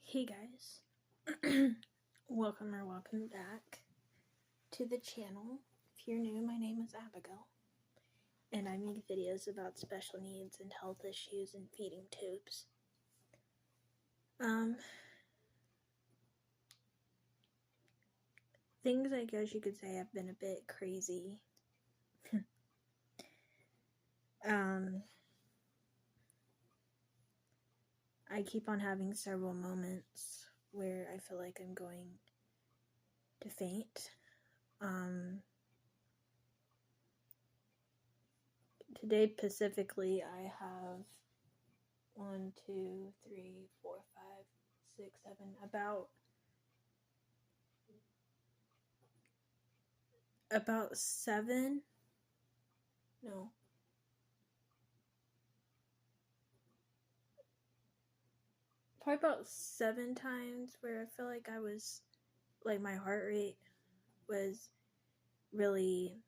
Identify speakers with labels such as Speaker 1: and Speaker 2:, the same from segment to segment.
Speaker 1: Hey guys, welcome back to the channel. If you're new, my name is Abigail, and I make videos about special needs and health issues and feeding tubes. Things I guess you could say have been a bit crazy. I keep on having several moments where I feel like I'm going to faint. Today specifically, I have 1, 2, 3, 4, 5, 6, 7, about 7, no, probably about 7 times where I feel like I was, like, my heart rate was really,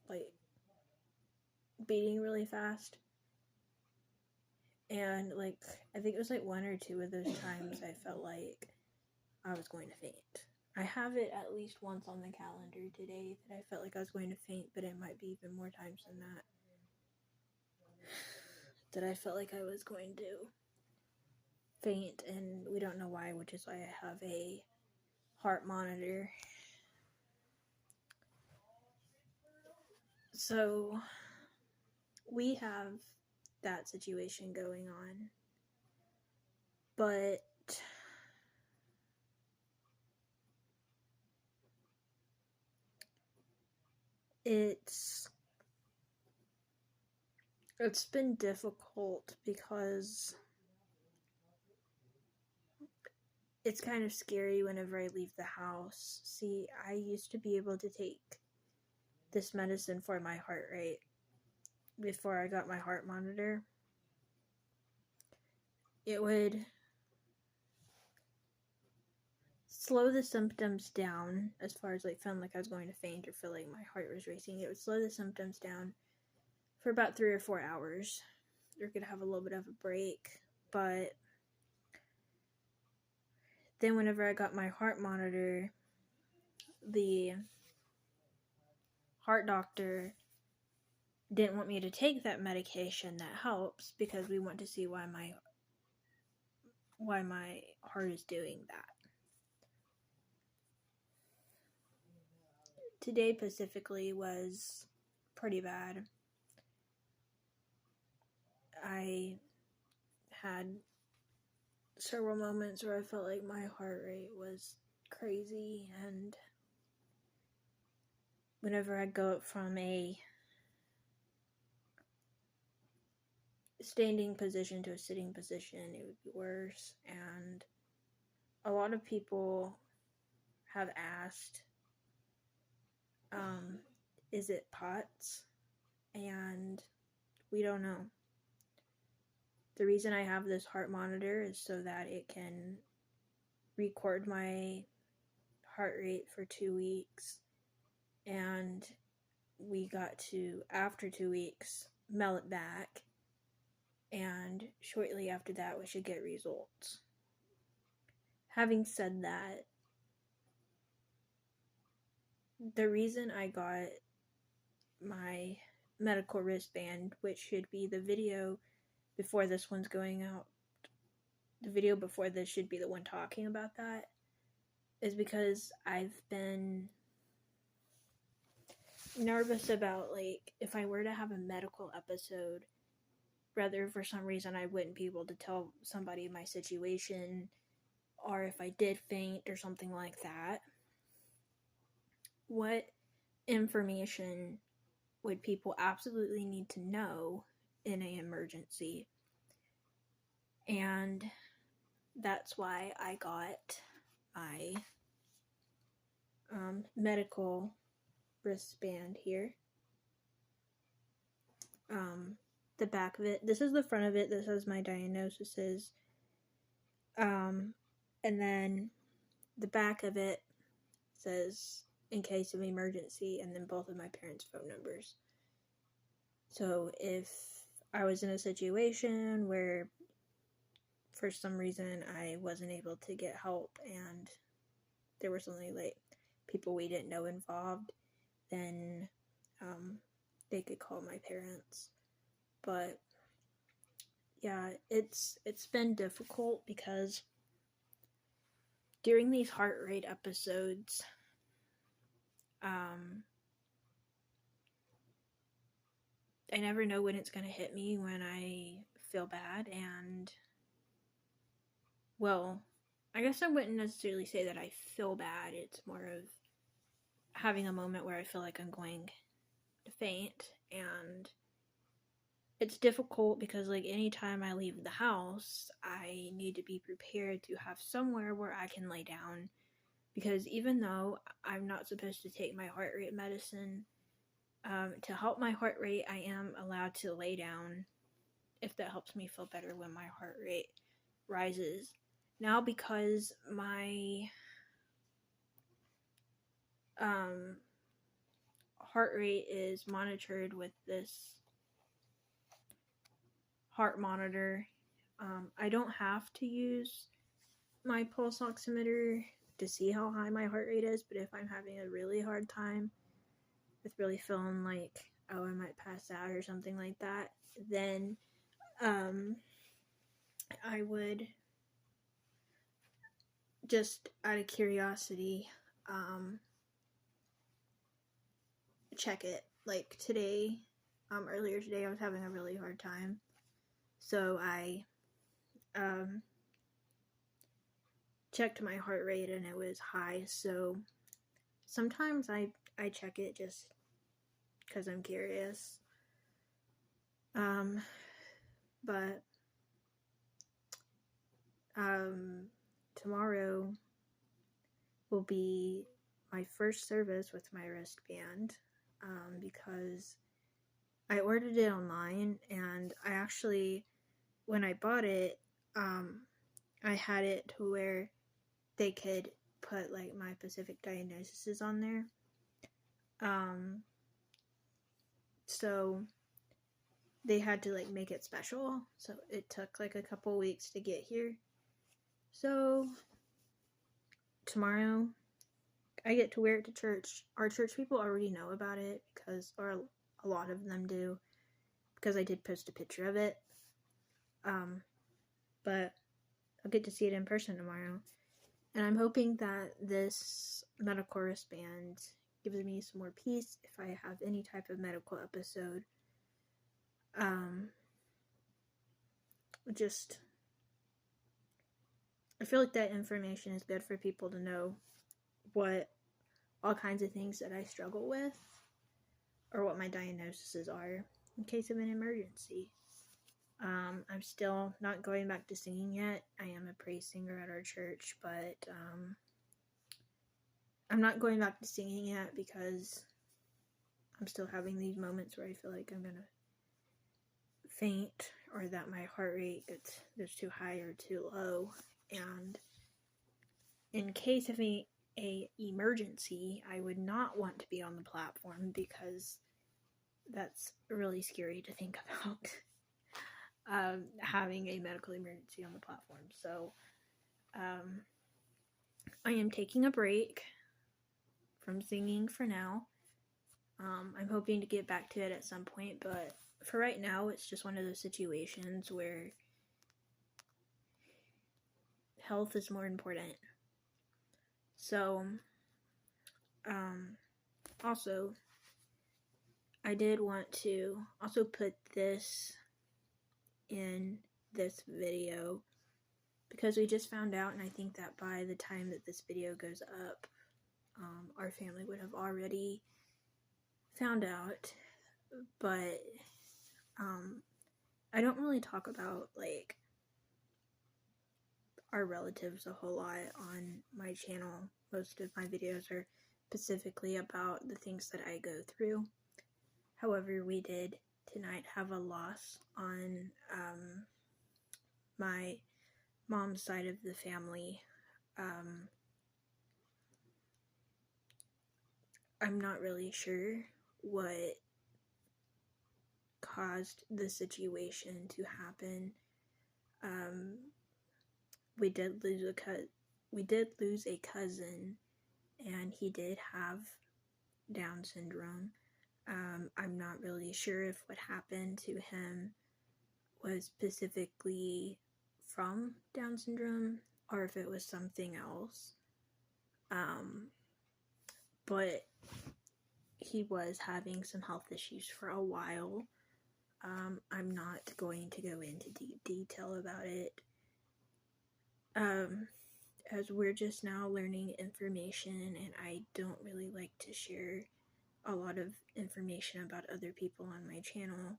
Speaker 1: like, beating really fast. And, like, I think it was, like, 1 or 2 of those times I felt like I was going to faint. I have it at least once on the calendar today that I felt like I was going to faint, but it might be even more times than that I felt like I was going to faint, and we don't know why, which is why I have a heart monitor. So we have that situation going on, but it's been difficult because it's kind of scary whenever I leave the house. See, I used to be able to take this medicine for my heart rate before I got my heart monitor. It would slow the symptoms down as far as, like, feeling like I was going to faint or feel like my heart was racing. It would slow the symptoms down for about 3 or 4 hours. You're gonna have a little bit of a break, but then whenever I got my heart monitor, the heart doctor didn't want me to take that medication that helps because we want to see why my heart is doing that. Today specifically was pretty bad. I had several moments where I felt like my heart rate was crazy, and whenever I go up from a standing position to a sitting position, it would be worse. And a lot of people have asked, is it POTS? And we don't know. The reason I have this heart monitor is so that it can record my heart rate for 2 weeks, and we got to, after 2 weeks, mail it back, and shortly after that we should get results. Having said that, the reason I got my medical wristband, which should be the video before this one's going out, the video before this should be the one talking about that, is because I've been nervous about, like, if I were to have a medical episode, whether for some reason I wouldn't be able to tell somebody my situation, or if I did faint or something like that, what information would people absolutely need to know in an emergency? And that's why I got my medical wristband here. The back of it, this is the front of it, this has my diagnoses, and then the back of it says in case of emergency, and then both of my parents' phone numbers. So if I was in a situation where for some reason I wasn't able to get help and there was only like people we didn't know involved, then they could call my parents. But yeah, it's been difficult because during these heart rate episodes, I never know when it's going to hit me when I feel bad. And, well, I guess I wouldn't necessarily say that I feel bad. It's more of having a moment where I feel like I'm going to faint. And it's difficult because, like, anytime I leave the house, I need to be prepared to have somewhere where I can lay down. Because even though I'm not supposed to take my heart rate medicine, to help my heart rate, I am allowed to lay down if that helps me feel better when my heart rate rises. Now, because my heart rate is monitored with this heart monitor, I don't have to use my pulse oximeter to see how high my heart rate is, but if I'm having a really hard time with really feeling like, oh, I might pass out or something like that, then I would just out of curiosity check it. Like today, earlier today, I was having a really hard time, so I checked my heart rate and it was high. So sometimes I check it just because I'm curious. But tomorrow will be my first service with my wristband, because I ordered it online, and I actually, when I bought it, I had it to where they could put like my specific diagnoses on there. So they had to like make it special, so it took like a couple weeks to get here. So tomorrow I get to wear it to church. Our church people already know about it because, or a lot of them do, because I did post a picture of it. But I'll get to see it in person tomorrow. And I'm hoping that this medical wristband gives me some more peace if I have any type of medical episode. I feel like that information is good for people to know what all kinds of things that I struggle with, or what my diagnoses are in case of an emergency. I'm still not going back to singing yet. I am a praise singer at our church, but I'm not going back to singing yet because I'm still having these moments where I feel like I'm gonna faint, or that my heart rate gets too high or too low. And in case of a emergency, I would not want to be on the platform because that's really scary to think about. Having a medical emergency on the platform. So I am taking a break from singing for now. I'm hoping to get back to it at some point, but for right now, it's just one of those situations where health is more important. So also, I did want to also put this in this video because we just found out, and I think that by the time that this video goes up, our family would have already found out. But I don't really talk about like our relatives a whole lot on my channel. Most of my videos are specifically about the things that I go through. However, we did tonight have a loss on my mom's side of the family. I'm not really sure what caused the situation to happen. we did lose a cousin, and he did have Down syndrome. I'm not really sure if what happened to him was specifically from Down syndrome or if it was something else. But he was having some health issues for a while. I'm not going to go into deep detail about it. As we're just now learning information, and I don't really like to share a lot of information about other people on my channel,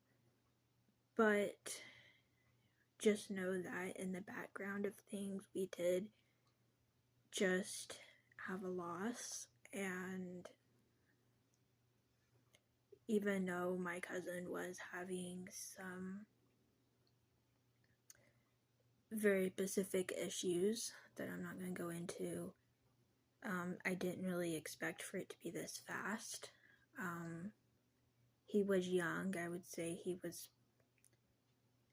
Speaker 1: but just know that in the background of things, we did just have a loss. And even though my cousin was having some very specific issues that I'm not going to go into, I didn't really expect for it to be this fast. He was young.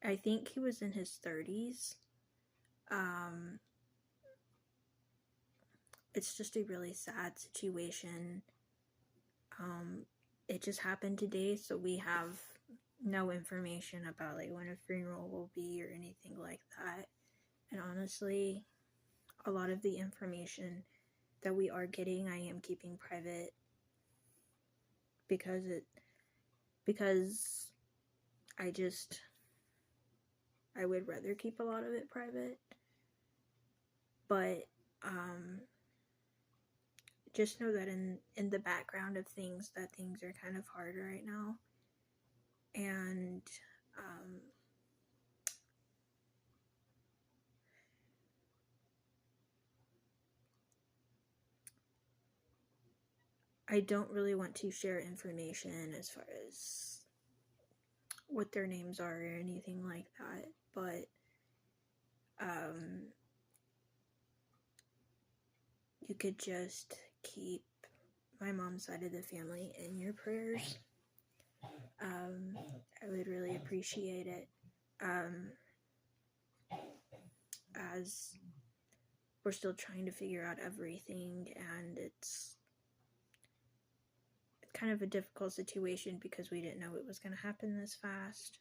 Speaker 1: I think he was in his 30s. It's just a really sad situation. It just happened today, so we have no information about like when a funeral will be or anything like that. And honestly, a lot of the information that we are getting, I am keeping private because I would rather keep a lot of it private. But just know that in the background of things, that things are kind of hard right now. And I don't really want to share information as far as what their names are or anything like that, but you could just keep my mom's side of the family in your prayers. I would really appreciate it. As we're still trying to figure out everything, and it's kind of a difficult situation because we didn't know it was going to happen this fast.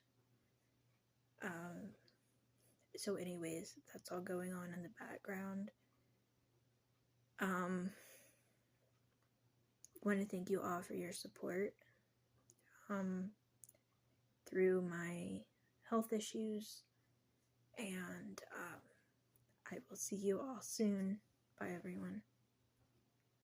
Speaker 1: So anyways, that's all going on in the background. Want to thank you all for your support through my health issues, and I will see you all soon. Bye, everyone.